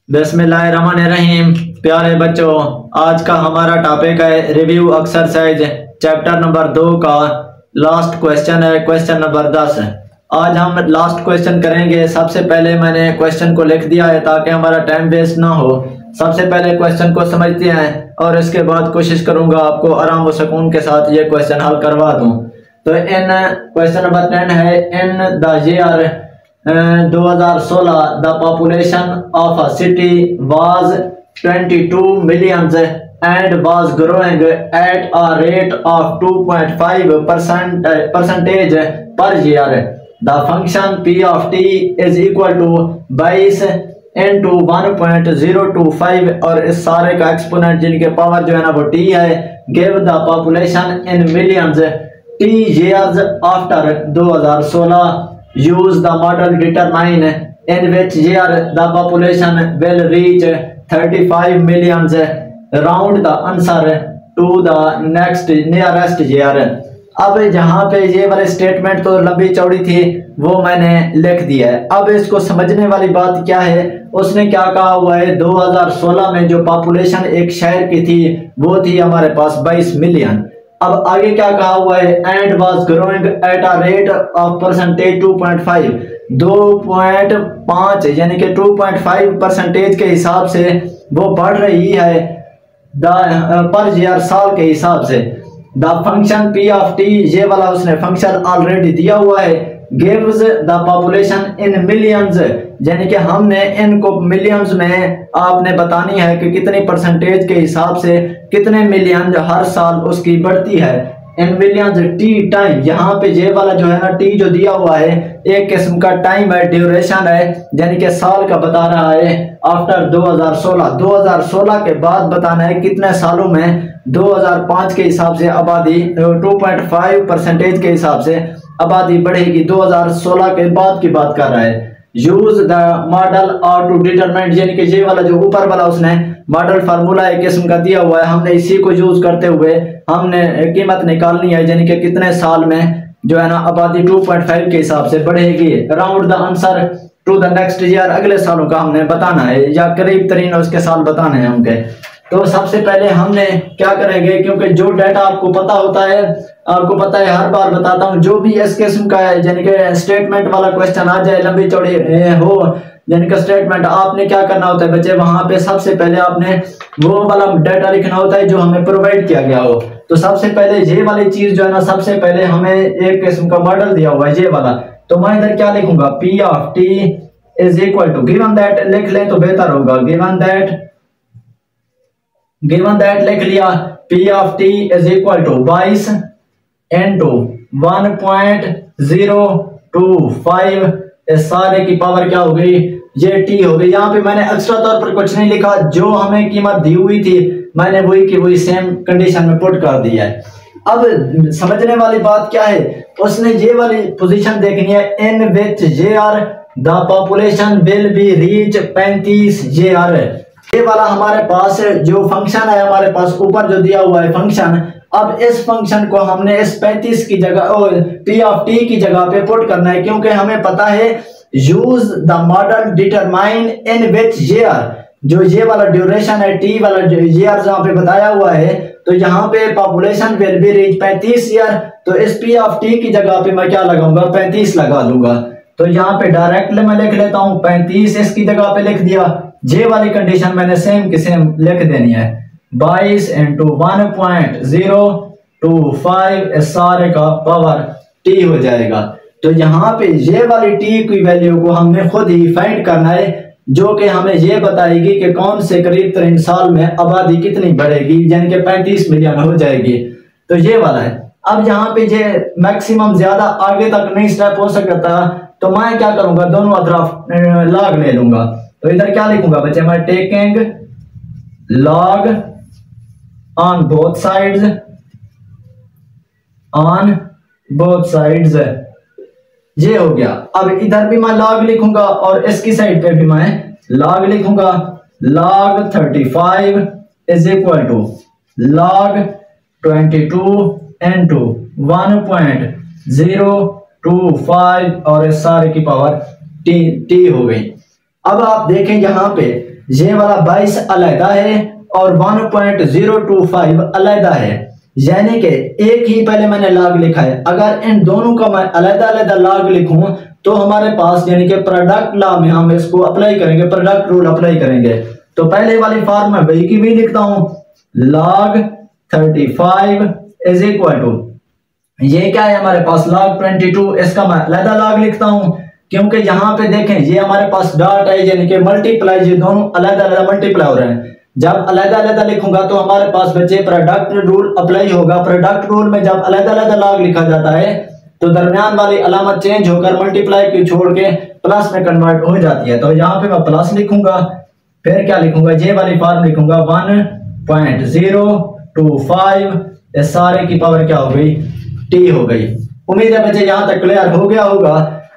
बिस्मिल्लाहिर्रहमानिर्रहीम। प्यारे बच्चों, आज का हमारा टॉपिक है रिव्यू एक्सरसाइज चैप्टर नंबर 2 का लास्ट क्वेश्चन है, क्वेश्चन नंबर 10। आज हम लास्ट क्वेश्चन करेंगे। सबसे पहले मैंने क्वेश्चन को लिख दिया है ताकि हमारा टाइम वेस्ट ना हो। सबसे पहले क्वेश्चन को समझते हैं और इसके बाद कोशिश करूंगा आपको आराम व सुकून के साथ ये क्वेश्चन हल करवा दूं। तो इन क्वेश्चन नंबर 10 है, in the year 2016 the population of a city was 22 millions and was growing at a rate of 2.5% per year. The function p of t is equal to 22 into 1.025 और इस सारे का exponent जिनके power जो है ना वो t है। Give the population in millions t years after 2016. Use the model determine in which year the population will reach 35 millions. Round the answer to the next nearest year. अब जहाँ पे ये वाले स्टेटमेंट तो लंबी चौड़ी थी वो मैंने लिख दिया है। अब इसको समझने वाली बात क्या है, उसने क्या कहा हुआ है, 2016 में जो पॉपुलेशन एक शहर की थी वो थी हमारे पास 22 मिलियन। अब आगे क्या कहा हुआ है, and was growing at a rate of percentage 2.5 यानी कि 2.5% के हिसाब से वो बढ़ रही है पर ईयर साल के हिसाब से। The function P of T, ये वाला उसने फंक्शन ऑलरेडी दिया हुआ है। Gives the population in millions, यानी कि हमने इनको मिलियंस में आपने बतानी है कि कितनी परसेंटेज के हिसाब से कितने मिलियन हर साल उसकी बढ़ती है। इन मिलियंस टी टाइम, यहाँ पे ये वाला जो है ना टी जो दिया हुआ है एक किस्म का टाइम है, ड्यूरेशन है, यानी कि साल का बता रहा है। आफ्टर 2016 के बाद बताना है कितने सालों में 2005 के हिसाब से आबादी 2.5% के हिसाब से आबादी बढ़ेगी। 2016 के बाद की बात कर रहा है। यूज द मॉडल और टू डिटरमाइन, यानी कि ये वाला जो ऊपर वाला उसने मॉडल फार्मूला एक किस्म का दिया हुआ है, हमने इसी को यूज करते हुए हमने कीमत निकालनी है, यानी कि कितने साल में जो है ना आबादी 2.5 के हिसाब से बढ़ेगी। Round the answer to the next year, अगले सालों का हमने बताना है या करीब तरीन उसके साल बताने हैं हमके। तो सबसे पहले हमने क्या करेंगे, क्योंकि जो डाटा आपको पता होता है, आपको पता है हर बार बताता हूँ, जो भी इस किस्म का है यानी कि स्टेटमेंट वाला क्वेश्चन आ जाए लंबी चौड़ी हो, यानी कि स्टेटमेंट, आपने क्या करना होता है बच्चे, वहां पे सबसे पहले आपने वो वाला डाटा लिखना होता है जो हमें प्रोवाइड किया गया हो। तो सबसे पहले ये वाली चीज जो है ना, सबसे पहले हमें एक किस्म का मॉडल दिया हुआ है ये वाला, तो मैं इधर क्या लिखूंगा, P of T is equal to, given that लिख ले तो बेहतर होगा, गिवन दैट लिख लिया, P of T is equal to 22 into 1.025, इस सारे की पावर क्या हो गई, ये टी हो गई। यहाँ पे मैंने एक्स्ट्रा तौर पर कुछ नहीं लिखा, जो हमें कीमत दी हुई थी मैंने वही की वही सेम कंडीशन में पुट कर दिया है। अब समझने वाली बात क्या है, उसने ये वाली पोजीशन देखनी है, in which year the population will be reach 35 year. ये वाला हमारे पास जो फंक्शन है, हमारे पास ऊपर जो दिया हुआ है फंक्शन, अब इस फंक्शन को हमने इस 35 की जगह पी ऑफ टी की जगह पे पुट करना है, क्योंकि हमें पता है use the model determine in which year, जो ये वाला ड्यूरेशन है टी वाला जो ईयर जहाँ पे बताया हुआ है, तो यहाँ पे population will be reach 35 year, तो इस पी ऑफ टी की जगह पे मैं क्या लगाऊंगा, 35 लगा लूंगा। तो यहाँ पे डायरेक्टली मैं लिख लेता हूँ 35 इसकी जगह पे लिख दिया। जे वाली कंडीशन मैंने सेम की सेम लिख देनी है, 22 इंटू 1.025 सारे का पावर टी हो जाएगा। तो यहाँ पे ये वाली टी की वैल्यू को हमने खुद ही फाइंड करना है, जो कि हमें ये बताएगी कि कौन से करीब तरीन साल में आबादी कितनी बढ़ेगी, यानी कि 35 मिलियन हो जाएगी। तो ये वाला है। अब यहाँ पे ये मैक्सिमम ज्यादा आगे तक नहीं स्टेप हो सकता, तो मैं क्या करूंगा, दोनों तरफ लॉग ले लूंगा। तो इधर क्या लिखूंगा बच्चे, मैं taking log on both sides, ये हो गया। अब इधर भी मैं लॉग लिखूंगा और इसकी साइड पे भी मैं लॉग लिखूंगा। Log 35 is equal to log 22 into 1.025 और इस सारे की पावर टी हो गई। अब आप देखें यहाँ पे ये वाला 22 अलहदा है और 1.025 अलहदा है, यानी कि एक ही पहले मैंने लॉग लिखा है। अगर इन दोनों का मैं अलहदा अलहदा लॉग लिखूं तो हमारे पास यानी कि प्रोडक्ट लॉ में हम इसको अप्लाई करेंगे, प्रोडक्ट रूल अप्लाई करेंगे। तो पहले वाली फॉर्म में वही की भी लिखता हूं, log 35 इज इक्वल टू, ये क्या है हमारे पास log 22, इसका मैं अलहदा लॉग लिखता हूं क्योंकि यहाँ पे देखें ये हमारे पास डॉट है यानी कि मल्टीप्लाई, ये दोनों अलग अलग मल्टीप्लाई हो रहे हैं। जब अलग अलग लिखूंगा तो हमारे पास बच्चे प्रोडक्ट रूल अप्लाई होगा। प्रोडक्ट रूल में जब अलग अलग लॉग लिखा जाता है तो दरमियान वाली अलामत चेंज होकर मल्टीप्लाई की छोड़ के प्लस में कन्वर्ट हो जाती है। तो यहाँ पे मैं प्लस लिखूंगा, फिर क्या लिखूंगा, ये वाली फॉर्म लिखूंगा 1.025, इस सारे की पावर क्या हो गई, टी हो गई। उम्मीद है बच्चे यहाँ तक क्लियर हो गया होगा।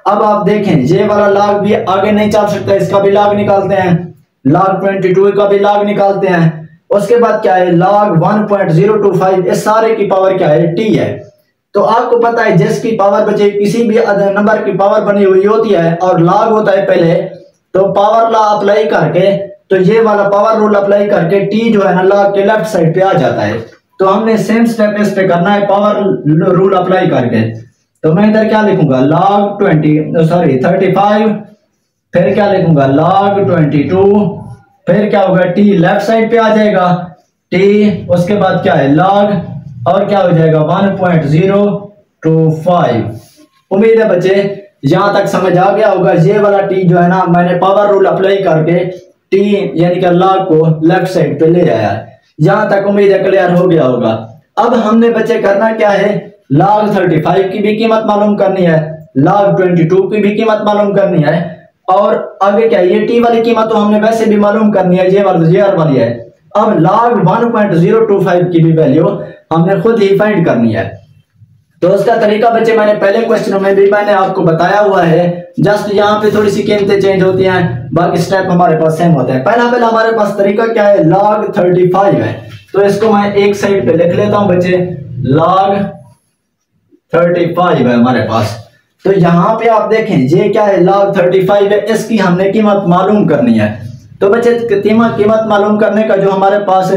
अब आप देखें ये वाला लॉग भी आगे नहीं चल सकता, इसका भी लॉग निकालते हैं, log 22 का भी लॉग निकालते हैं। उसके बाद क्या है, log 1.025, इस सारे की पावर क्या है, टी है। तो आपको पता है जिसकी पावर बचे किसी भी नंबर की पावर बनी हुई होती है और लॉग होता है पहले, तो पावर लॉ अप्लाई करके, तो ये वाला पावर रूल अप्लाई करके टी जो है ना लॉग के लेफ्ट साइड पे आ जाता है। तो हमने सेम स्टेप इस पे करना है पावर रूल अप्लाई करके। तो मैं इधर क्या लिखूंगा, log 35, फिर क्या लिखूंगा log 22, फिर क्या होगा, टी लेफ्ट साइड पे आ जाएगा, टी उसके बाद क्या है log और क्या हो जाएगा 1.025। उम्मीद है बच्चे यहां तक समझ आ गया होगा। ये वाला टी जो है ना मैंने पावर रूल अप्लाई करके टी यानी कि log को लेफ्ट साइड पे ले आया। यहां तक उम्मीद है क्लियर हो गया होगा। अब हमने बच्चे करना क्या है, log 35 की भी कीमत मालूम करनी है, log 22 की भी कीमत मालूम करनी है, और आगे क्या है, ये टी वाली कीमत तो हमने वैसे भी मालूम करनी है, ये वाली है। अब log 1.025 की भी वैल्यू हमने खुद ही फाइंड करनी है। तो उसका तरीका बच्चे मैंने पहले क्वेश्चनों में भी मैंने आपको बताया हुआ है, जस्ट यहाँ पे थोड़ी सी कीमतें चेंज होती हैं, बाकी स्टेप हमारे पास सेम होते हैं। पहला हमारे पास तरीका क्या है, log 35 है, तो इसको मैं एक साइड पे लिख लेता हूं बच्चे, log 35 है हमारे पास। तो यहाँ पे आप देखें ये क्या है, log 35 है, इसकी हमने कीमत मालूम करनी है। तो बच्चे कीमत मालूम करने का जो हमारे पास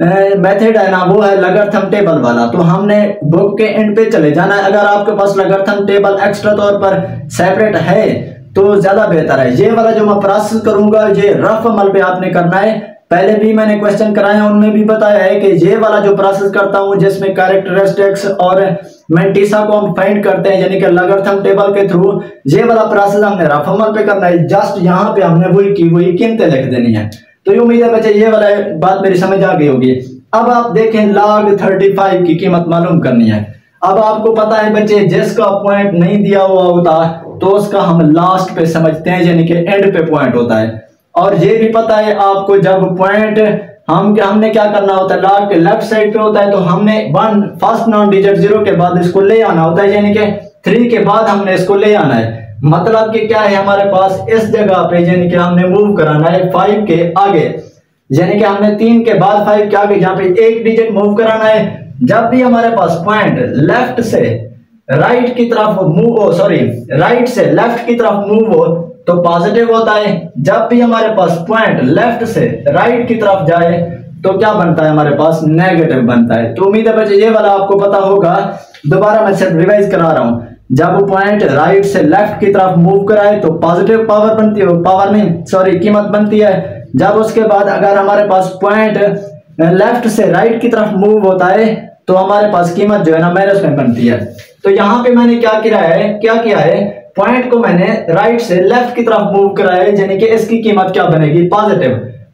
मेथड है ना, वो है लॉगरिथम टेबल वाला। तो हमने बुक के एंड पे चले जाना है। अगर आपके पास लॉगरिथम टेबल एक्स्ट्रा तौर पर सेपरेट है तो ज्यादा बेहतर है। ये वाला जो मैं प्रोसेस करूंगा ये रफ अमल पे आपने करना है। पहले भी मैंने क्वेश्चन कराया, उनमें भी बताया है कि ये वाला जो प्रोसेस करता हूं जिसमें कैरेक्टरिस्टिक्स और मेंटिसा को हम फाइंड करते हैं यानी कि लॉगरिथम टेबल के थ्रू, ये वाला प्रोसेस हमने रफ अमल पे करना है। जस्ट यहाँ पे हमने वही कीमतें लिख देनी है। तो ये उम्मीद है बच्चे ये वाला बात मेरी समझ आ गई होगी। अब आप देखें log 35 की कीमत मालूम करनी है। अब आपको पता है बच्चे जिसका पॉइंट नहीं दिया हुआ होता तो उसका हम लास्ट पे समझते हैं यानी कि एंड पे पॉइंट होता है। और ये भी पता है आपको जब पॉइंट हमने क्या करना होता है, log के लेफ्ट साइड पे होता है तो हमने फर्स्ट नॉन डिजिट 0 के बाद इसको ले आना होता है, यानी कि 3 के बाद हमने इसको ले आना है। मतलब कि क्या है हमारे पास इस जगह पे यानी कि हमने मूव कराना है 5 के आगे, यानी कि हमने 3 के बाद 5 के आगे जहां पे एक डिजिट मूव कराना है। जब भी हमारे पास पॉइंट लेफ्ट से राइट की तरफ राइट से लेफ्ट की तरफ मूव हो तो पॉजिटिव होता है। जब भी हमारे पास पॉइंट लेफ्ट से राइट की तरफ जाए तो क्या बनता है, हमारे पास नेगेटिव बनता है। तो उम्मीद है बच्चे ये वाला आपको पता होगा। दोबारा मैं सिर्फ रिवाइज करा रहा हूं। जब पॉइंट राइट से लेफ्ट की तरफ मूव कराए तो पॉजिटिव पावर बनती है, कीमत बनती है। जब उसके बाद अगर हमारे पास पॉइंट लेफ्ट से राइट की तरफ मूव होता है तो हमारे पास कीमत जो है ना माइनस में बनती है। तो यहाँ पे मैंने क्या किया है, पॉइंट को मैंने राइट से लेफ्ट की तरफ मूव कराया है, यानी कि इसकी कीमत क्या बनेगी, पॉजिटिव।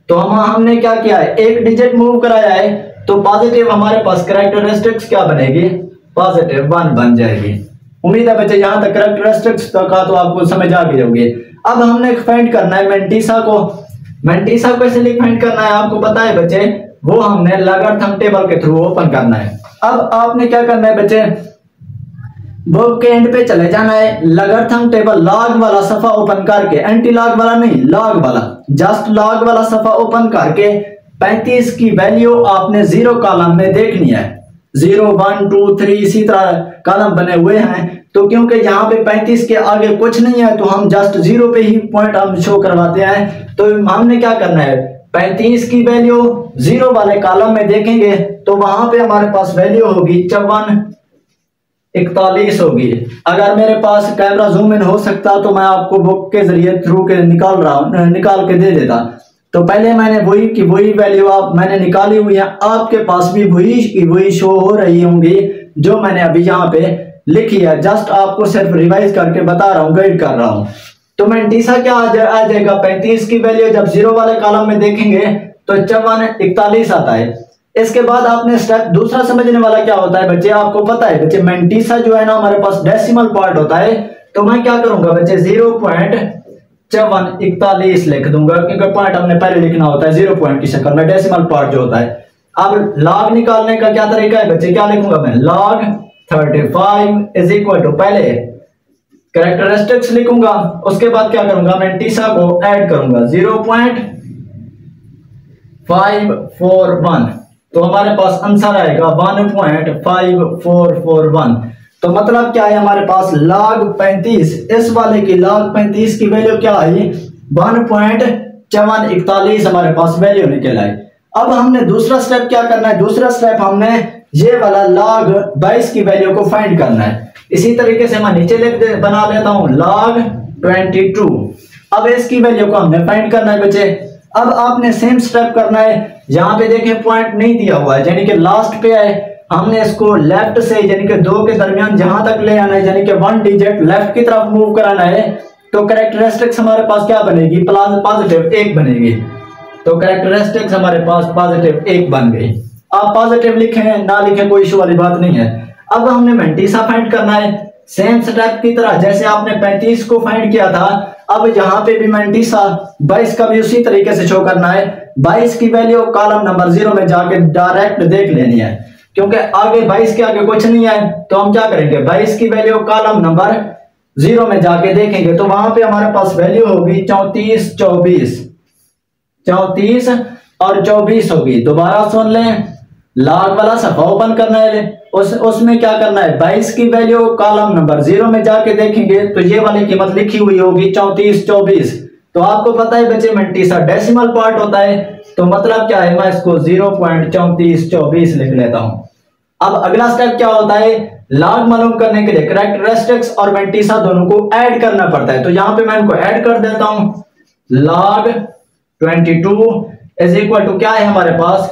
तो हमने क्या किया है, एक डिजिट मूव कराया है तो पॉजिटिव हमारे पास कैरेक्टरिस्टिक्स क्या बनेगी, पॉजिटिव 1 बन जाएगी। उम्मीद है बच्चे यहाँ तक कैरेक्टरिस्टिक्स का तो आपको समझ आ गई होगी। अब हमने फाइंड करना है मेंटिसा को कैसे फाइंड करना है आपको पता है बच्चे, वो हमने लॉगरिथम टेबल के थ्रू ओपन करना है। अब आपने क्या करना है बच्चे, बुक के एंड पे चले जाना है, लॉगरिथम टेबल लॉग वाला सफा ओपन करके, एंटी लॉग वाला नहीं, लॉग वाला, जस्ट लॉग वाला सफा ओपन करके 35 की वैल्यू आपने 0 कॉलम में देखनी है। 0 1 2 3 इसी तरह कॉलम बने हुए हैं तो क्योंकि यहाँ पे 35 के आगे कुछ नहीं है तो हम जस्ट 0 पे ही पॉइंट हम शो करवाते हैं। तो हमने क्या करना है, 35 की वैल्यू 0 वाले कॉलम में देखेंगे तो वहां पे हमारे पास वैल्यू होगी 5441 होगी। अगर मेरे पास कैमरा जूम इन हो सकता तो मैं आपको बुक के जरिए थ्रू के निकाल के दे देता। तो पहले मैंने वही की वही वैल्यू मैंने निकाली हुई है, आपके पास भी वही की वही शो हो रही होंगी जो मैंने अभी यहाँ पे लिखी है। जस्ट आपको सिर्फ रिवाइज करके बता रहा हूँ, गाइड कर रहा हूँ। तो मेंटीसा क्या आ जाएगा, 35 की वैल्यू जब 0 वाले कॉलम में देखेंगे तो 5441 आता है। इसके बाद आपने स्टेप दूसरा समझने वाला क्या होता है बच्चे, आपको पता है बच्चे मेंटीसा जो है ना हमारे पास डेसिमल पार्ट होता है। तो मैं क्या करूंगा बच्चे 0.5441 लिख दूंगा, क्योंकि पॉइंट हमने पहले लिखना होता है 0 पॉइंट की शक्ल में, डेसिमल पार्ट जो होता है। अब लॉग निकालने का क्या तरीका है बच्चे, क्या लिखूंगा मैं, log 35 इज इक्वल टू, पहले कैरेक्टरिस्टिक्स लिखूंगा, उसके बाद क्या करूंगा मेंटीसा को ऐड करूंगा 0.541, तो हमारे पास आंसर आएगा 1.5441। तो मतलब क्या है हमारे पास log 35, इस वाले की log 35 की वैल्यू क्या आई 1.5441 हमारे पास वैल्यू निकल आई। अब हमने दूसरा स्टेप क्या करना है, दूसरा स्टेप हमने ये वाला log 22 की वैल्यू को फाइंड करना है। इसी तरीके से मैं नीचे बना लेता हूं log 22। अब इसकी वैल्यू को हमने फाइंड करना है बच्चे। अब आपने सेम स्टेप करना है, यहाँ पे देखें पॉइंट नहीं दिया हुआ है यानी कि लास्ट पे है, हमने इसको लेफ्ट से यानी कि 2 के दरमियान जहां तक ले आना है, यानी कि 1 डिजिट लेफ्ट की तरफ मूव कराना है। तो कैरेक्टरिस्टिक्स हमारे पास क्या बनेगी, पॉजिटिव 1 बनेगी। तो कैरेक्टरिस्टिक्स हमारे पास पॉजिटिव 1 बन गई। आप पॉजिटिव लिखें ना लिखें कोई इशू वाली बात नहीं है। अब हमने मेंटीसा फाइंड करना है सेम स्टेप की तरह जैसे आपने 35 को फाइंड किया था। अब यहाँ पे भी मेंटीसा 22 का भी उसी तरीके से शो करना है। 22 की वैल्यू कॉलम नंबर 0 में जाके डायरेक्ट देख लेनी है, क्योंकि आगे 22 के आगे कुछ नहीं है। तो हम क्या करेंगे, 22 की वैल्यू कॉलम नंबर 0 में जाके देखेंगे तो वहां पे हमारे पास वैल्यू होगी 34 और 24 होगी। दोबारा सुन लें, log वाला सफा ओपन करना है, उसमें क्या करना है 22 की वैल्यू कॉलम नंबर 0 में जाके देखेंगे तो ये वाली कीमत लिखी हुई होगी 3424। तो आपको पता है बच्चे मेंटीसा डेसिमल पार्ट होता है, तो मतलब क्या है मैं इसको 0.3424 लिख लेता हूं। अब अगला स्टेप क्या होता है, log मालूम करने के लिए कैरेक्टरिस्टिक्स और मेंटीसा दोनों को ऐड करना पड़ता है। तो यहां पे मैं इनको ऐड कर देता हूं। log 22 इज इक्वल टू क्या है हमारे पास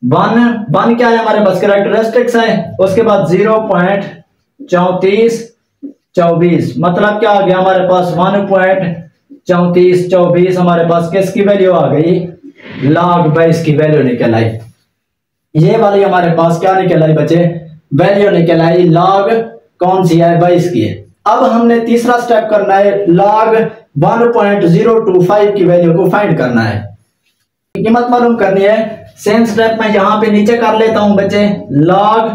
1 क्या है हमारे पास कैरेक्टरिस्टिक्स है, उसके बाद 0.3424 मतलब क्या आ गया हमारे पास 1.3424 हमारे पास किसकी वैल्यू आ गई, log 22 की वैल्यू निकल आई। ये वाली हमारे पास क्या निकल आई बच्चे, वैल्यू निकल आई log कौन सी है 22 की है। अब हमने तीसरा स्टेप करना है, log 1.025 की वैल्यू को फाइंड करना है, कीमत मालूम करनी है। सेम स्टेप मैं यहां पे नीचे कर लेता हूं बच्चे, log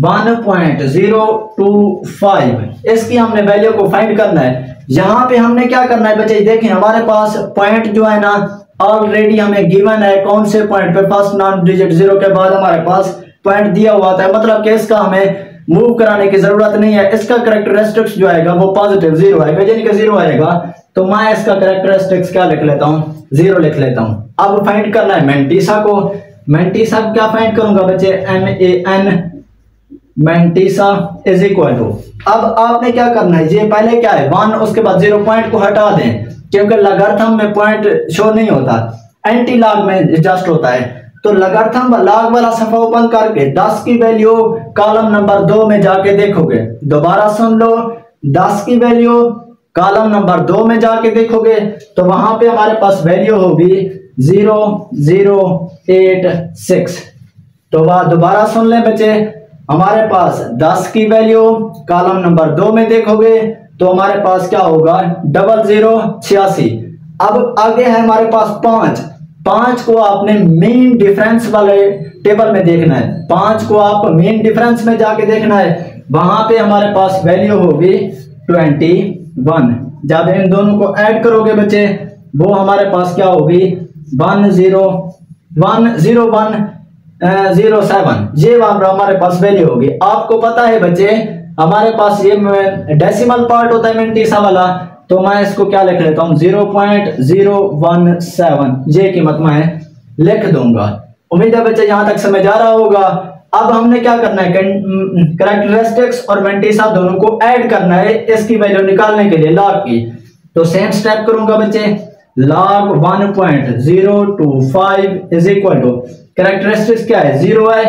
1.025 इसकी हमने वैल्यू को फाइंड करना है। यहां पे हमने क्या करना है बच्चे, देखिए हमारे पास पॉइंट जो है ना ऑलरेडी हमें गिवन है, कौन से पॉइंट पे, फर्स्ट नॉन डिजिट 0 के बाद हमारे पास पॉइंट दिया हुआ था, मतलब कि इसका हमें मूव कराने की जरूरत नहीं है। इसका कैरेक्टरिस्टिक्स जो आएगा वो पॉजिटिव 0 आएगा, यानी कि 0 आएगा। तो मैं इसका कैरेक्टरिस्टिक्स क्या लिख लेता हूं, 0 लिख लेता हूं। अब फाइंड करना है मेंटीसा को, मेंटीसा क्या फाइंड करूंगा बच्चे, MAN mantissa is equal to, अब आपने क्या करना है, ये पहले क्या है 1, उसके बाद 0 पॉइंट को हटा दें क्योंकि लॉगरिथम में पॉइंट शो नहीं होता, एंटी लॉग में जस्ट होता है। तो लॉगरिथम लॉग वाला सफा ओपन करके 10 की वैल्यू कॉलम नंबर 2 में जाके देखोगे, दोबारा सुन लो, 10 की वैल्यू कॉलम नंबर 2 में जाके देखोगे तो वहां पे हमारे पास वैल्यू होगी 0086। तो दोबारा सुन लें बच्चे, हमारे पास 10 की वैल्यू कॉलम नंबर 2 में देखोगे तो हमारे पास क्या होगा 0086। अब आगे है हमारे पास 5 को आपने मेन डिफरेंस वाले टेबल में देखना है, 5 को आप मेन डिफरेंस में जाके देखना है, वहां पे हमारे पास वैल्यू होगी 21। जब इन दोनों को ऐड करोगे बच्चे वो हमारे पास क्या होगी 10107, ये हमारे पास वैल्यू होगी। आपको पता है बच्चे हमारे पास ये डेसिमल पार्ट होता है मेंटिसा वाला, तो मैं इसको क्या लिख लेता हूँ 0.017 ये कीमत मैं लिख दूंगा। उम्मीद है बच्चे यहाँ तक समझ आ रहा होगा। अब हमने क्या करना है, कैरेक्टरिस्टिक्स और मेंटिसा दोनों को ऐड करना है इसकी वैल्यू निकालने के लिए लॉग की। तो सेम स्टेप करूंगा बच्चे, log 1.025 is equal to characteristics क्या है 0 है,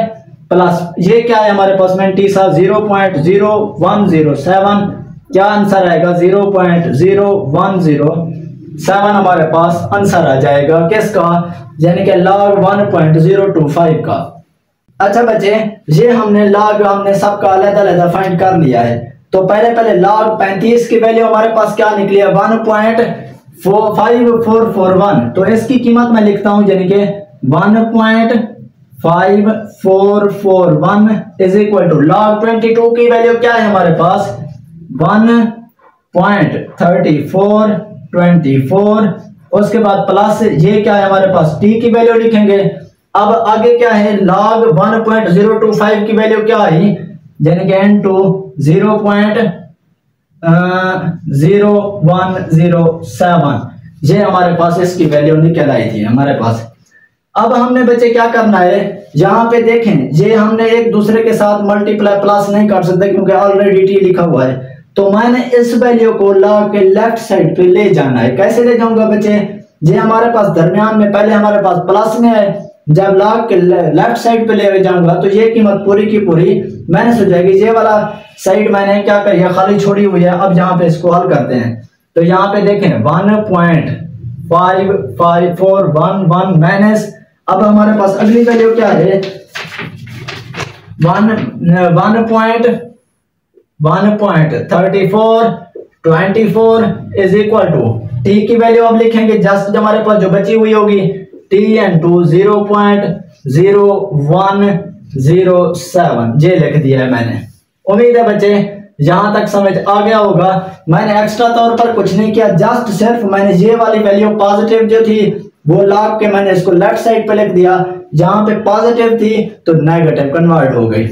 प्लस ये क्या है हमारे पास मेंटिसा 0.0107, क्या आंसर आएगा 0.0107 हमारे पास आंसर आ जाएगा किसका, यानी कि log 1.025 का। अच्छा बच्चे, ये हमने सबका अलग-अलग फाइंड कर लिया है। तो पहले log 35 की वैल्यू हमारे पास क्या निकली है 1.5441, तो इसकी कीमत मैं लिखता हूं यानी कि 1.5441 इज इक्वल टू log 22 की वैल्यू क्या है हमारे पास 1.3424, उसके बाद प्लस ये क्या है हमारे पास t की वैल्यू लिखेंगे। अब आगे क्या है log 1.025 की वैल्यू क्या है यानी कि n2 0.0107, ये हमारे पास इसकी वैल्यू निकल आई थी हमारे पास। अब हमने बच्चे क्या करना है, यहाँ पे देखें ये हमने एक दूसरे के साथ मल्टीप्लाई प्लस नहीं कर सकते क्योंकि ऑलरेडी टी लिखा हुआ है। तो मैंने इस वैल्यू को log के लेफ्ट साइड पे ले जाना है। कैसे ले जाऊंगा बच्चे, ये हमारे पास दरमियान में पहले हमारे पास प्लस में है, जब log के लेफ्ट साइड पे ले जाऊंगा तो ये कीमत पूरी की पूरी माइनस हो जाएगी। ये वाला साइड मैंने क्या किया खाली छोड़ी हुई है। अब यहाँ पे इसको हल करते हैं, तो यहाँ पे देखें 1.5541 माइनस, अब हमारे पास अगली वैल्यू क्या है 1.3424 इज इक्वल टू टी की वैल्यू अब लिखेंगे जस्ट हमारे पास जो बची हुई होगी TN2 0.0107 ये लिख दिया है मैंने। उम्मीद है बच्चे यहां तक समझ आ गया होगा। मैंने एक्स्ट्रा तौर पर कुछ नहीं किया, जस्ट सिर्फ मैंने ये वाली वैल्यू पॉजिटिव जो थी वो log के मैंने इसको लेफ्ट साइड पे लिख दिया, जहां पे पॉजिटिव थी तो नेगेटिव कन्वर्ट हो गई।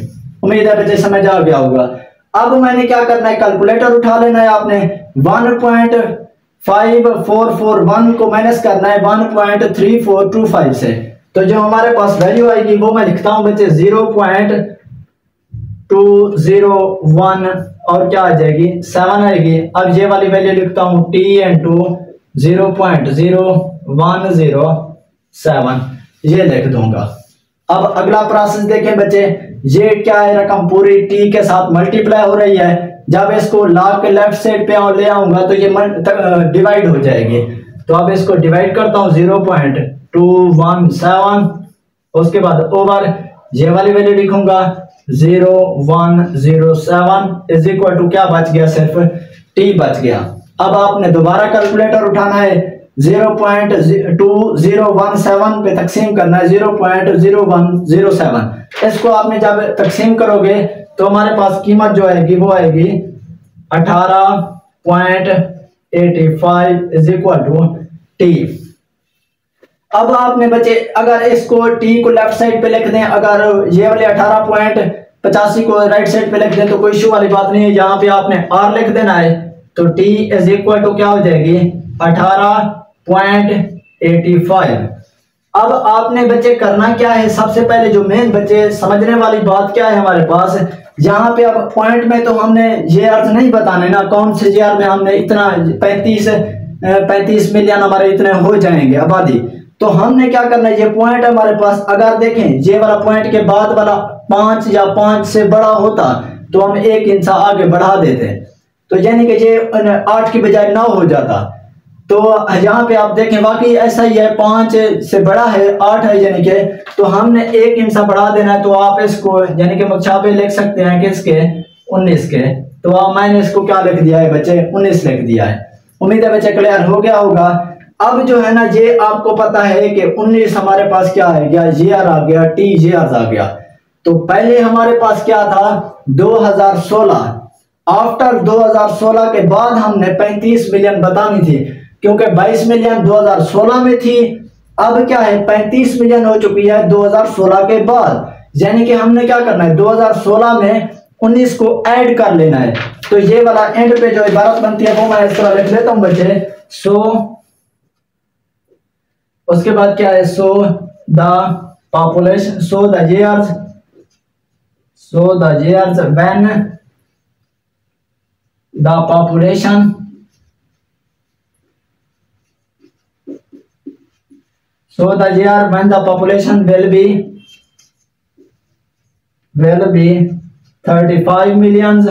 उम्मीद है बच्चे समझ आ गया होगा। अब मैंने क्या करना है, कैलकुलेटर उठा लेना है आपने, 1.5441 को माइनस करना है 1.3425 से, तो जो हमारे पास वैल्यू आएगी वो मैं लिखता हूं बच्चे 0.201 और क्या आ जाएगी 7 आएगी। अब ये वाली वैल्यू लिखता हूं TN2 0.0107 ये लिख दूंगा। अब अगला प्रोसेस देखें बच्चे, ये क्या है रकम पूरी t के साथ मल्टीप्लाई हो रही है, जब इसको log के लेफ्ट साइड पे ले आऊंगा तो ये डिवाइड हो जाएगी। तो अब इसको डिवाइड करता हूं 0.217, उसके बाद ओवर ये वाली वैल्यू लिखूंगा 0107 इज इक्वल टू क्या बच गया, सिर्फ t बच गया। अब आपने दोबारा कैलकुलेटर उठाना है, 0.2017 पे तकसीम करना है 0.0107, इसको आपने जब तकसीम करोगे तो हमारे पास कीमत जो आएगी वो आएगी 18.85 इज इक्वल टू टी। अब आपने बच्चे अगर इसको टी को लेफ्ट साइड पे लिख दें, अगर ये वाले 18.85 को राइट साइड पे लिख दें तो कोई इशू वाली बात नहीं है, यहाँ पे आपने आर लिख देना है। तो टी इज इक्वल टू क्या हो जाएगी 18.85। अब आपने बच्चे करना क्या है, सबसे पहले जो मेन बच्चे समझने वाली बात क्या है हमारे पास, यहाँ पे अब पॉइंट में तो हमने ये अर्थ नहीं बताने ना कौन से ईयर में हमने इतना 35 मिलियन हमारे इतने हो जाएंगे आबादी। तो हमने क्या करना है, ये पॉइंट हमारे पास अगर देखें ये वाला पॉइंट के बाद वाला 5 या 5 से बड़ा होता तो हम 1 इंचा आगे बढ़ा देते, तो यानी कि ये 8 की बजाय 9 हो जाता। तो यहाँ पे आप देखें वाकई ऐसा ही है, 5 से बड़ा है 8 है, यानी कि तो हमने 1 इंचा बढ़ा देना है। तो आप इसको यानी कि मुछापे लिख सकते हैं किसके 19 के, तो आप मैंने इसको क्या लिख दिया है बच्चे 19 लिख दिया है। उम्मीद है बच्चे क्लियर हो गया होगा। अब जो है ना ये आपको पता है कि 19 हमारे पास क्या है गया, ईयर आ गया, टी ईयर्स आ गया। तो पहले हमारे पास क्या था 2016, आफ्टर 2016 के बाद हमने 35 मिलियन बतानी थी क्योंकि 22 मिलियन 2016 में थी, अब क्या है 35 मिलियन हो चुकी है 2016 के बाद। यानी कि हमने क्या करना है 2016 में 19 को ऐड कर लेना है। तो ये वाला एंड पे जो इबारत बनती है वो मैं इस तरह लिख लेता हूं बच्चे। सो उसके बाद क्या है, so the population, so the years when the population will be 35 millions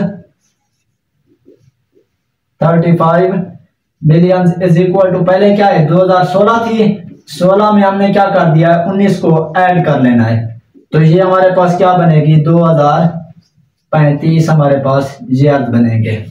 is equal to, पहले क्या है 2016 थी, 16 में हमने क्या कर दिया 19 को ऐड कर लेना है। तो ये हमारे पास क्या बनेगी 2035 हमारे पास ये अर्थ बनेंगे।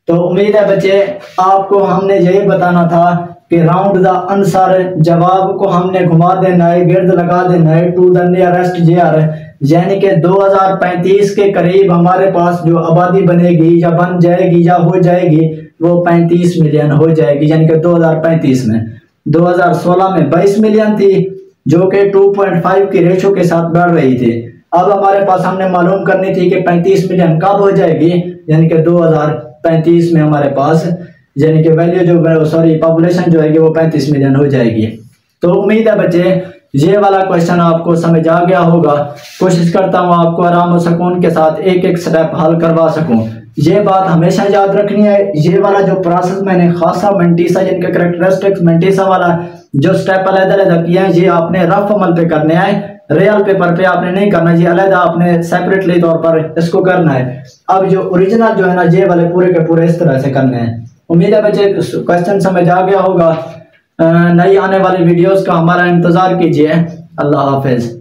तो उम्मीद है बच्चे आपको हमने यही बताना था कि राउंड द आंसर, जवाब को हमने घुमा देना है, गिर्द लगा देना है टू द नियरेस्ट ईयर, यानी कि 2035 के करीब हमारे पास जो आबादी बनेगी या बन जाएगी या हो जाएगी वो 35 मिलियन हो जाएगी, यानी कि 2035 में। 2016 में 22 मिलियन थी जो कि 2.5 की रेशो के साथ बढ़ रही थी। अब हमारे पास हमने मालूम करनी थी कि 35 मिलियन कब हो जाएगी, यानी कि 2035 में हमारे पास, यानी कि वैल्यू जो पॉपुलेशन जो है वो 35 मिलियन हो जाएगी। तो उम्मीद है बच्चे ये वाला क्वेश्चन आपको समझ आ गया होगा। कोशिश करता हूँ आपको आराम और सुकून के साथ एक एक स्टेप हल करवा सकूं। ये बात हमेशा याद रखनी है, ये वाला जो प्रोसेस मैंने खासा मेंटिसा जिनका करेक्टरिस्टिक्स मेंटिसा वाला जो स्टेप अलग-अलग किए हैं ये आपने रफ अमल पे करने हैं, रियल पेपर पे आपने नहीं करना, ये अलग आपने सेपरेटली तौर पर इसको करना है। अब जो ओरिजिनल जो है ना ये वाले पूरे के पूरे इस तरह से करने हैं। उम्मीद है बच्चे क्वेश्चन समझ आ गया होगा। नई आने वाली वीडियोस का हमारा इंतजार कीजिए। अल्लाह हाफिज।